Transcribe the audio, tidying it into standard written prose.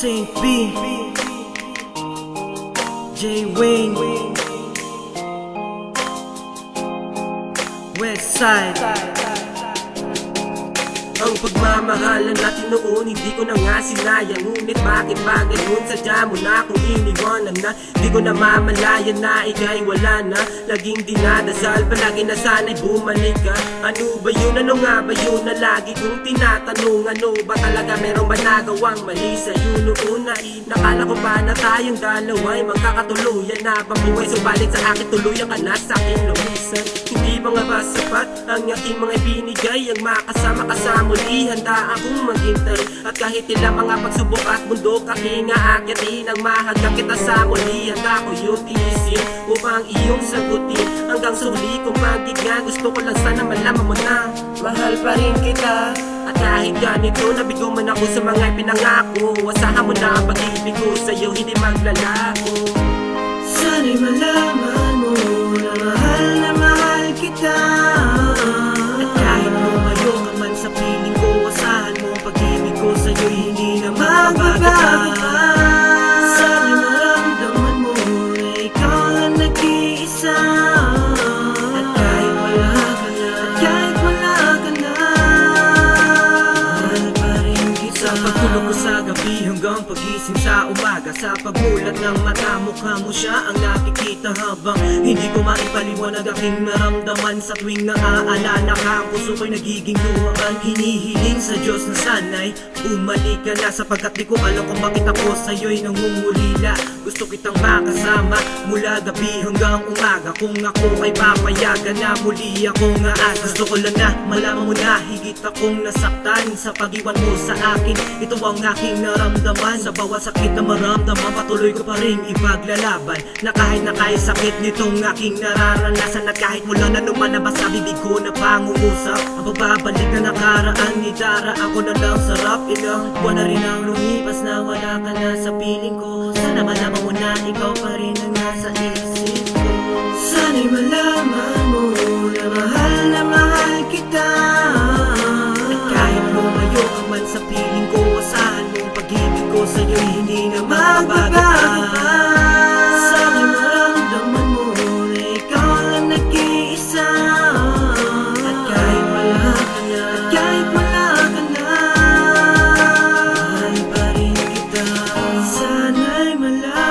Saint B, J Wayne, Westside. Ang pagmamahalan natin noon, hindi ko na nga sinayang. Ngunit bakit ba ganun? Sadya mo na akong iniwanan na. Di ko na mamalayan na ika'y wala na. Laging dinadasal, palagi na sana'y bumalik ka. Ano ba yun? Ano nga ba yun na lagi kong tinatanong? Ano ba talaga? Meron ba nagawang mali sa'yo noon? Na nakala ko pa na tayong dalawa'y magkakatuluyan na pabuhay. Subalit sa akin tuluyan ka na sa'kin lumisan. Hindi ba nga ba sapat ang aking mga binigay? Ang makasama ka sa muli, handa akong maghintay. At kahit ilang mga pagsubok at bundok, aking aakyatin ang mahagap kita sa muli. Handa ko yung tiisin upang iyong sagutin. Hanggang sa huli kong magiging, gusto ko lang sana malaman mo na mahal pa rin kita. At kahit ganito, nabigo man ako sa mga pinangako. Asahan mo na ang pag-ibig ko sa'yo, hindi maglalako. Sana'y malaman mo na mahal kita. At kahit lumayo ka man sa piling ko, asahan mo ang pag-ibig ko sa'yo'y hindi na magbabago pa. Sana'y maramdaman mo na ikaw ang nag-iisa. At kahit wala ka na, mahal pa rin kita. Sa pagtulog ko sa gabi hanggang pagising sa umaga, sa pagmulat ng mata, mukha mo siya ang nakikita. Habang hindi ko maipaliwanag aking naramdaman, sa tuwing naaalala ka, ang puso ko'y nagiging luhaan. Hinihiling sa Diyos na sana'y bumalik ka na, sapagkat di ko alam kung bakit ako sa'yo'y nangungulila. Gusto kitang makasama mula gabi hanggang umaga. Kung ako ay papayagan na muli akong aas. Gusto ko lang na malaman mo na higit akong nasaktan sa pag-iwan mo sa akin. Ito ang aking naramdaman. Sa bawat sakit na maramdaman, patuloy ko pa rin ipaglalaban. Na kahit sakit nitong aking nararanasan. At kahit mula na lumalabas sa bibig ko na pangungusap, ang pagbabalik na nakaraan ni Dara, ako na lang sarap. Ilang buwan na rin ang lumipas na wala ka na sa piling ko. Sana malaman mo na ikaw pa rin ang nasa isip ko. Sana'y malaman mo na mahal kita. At kahit lumayo ka man sa piling ko, asahan mo ang pag-ibig ko sa'yo'y hindi na magbabago pa. Sana'y maramdaman mo na ikaw ang nag-iisa. At kahit wala ka na, mahal pa rin kita. Sana'y malaman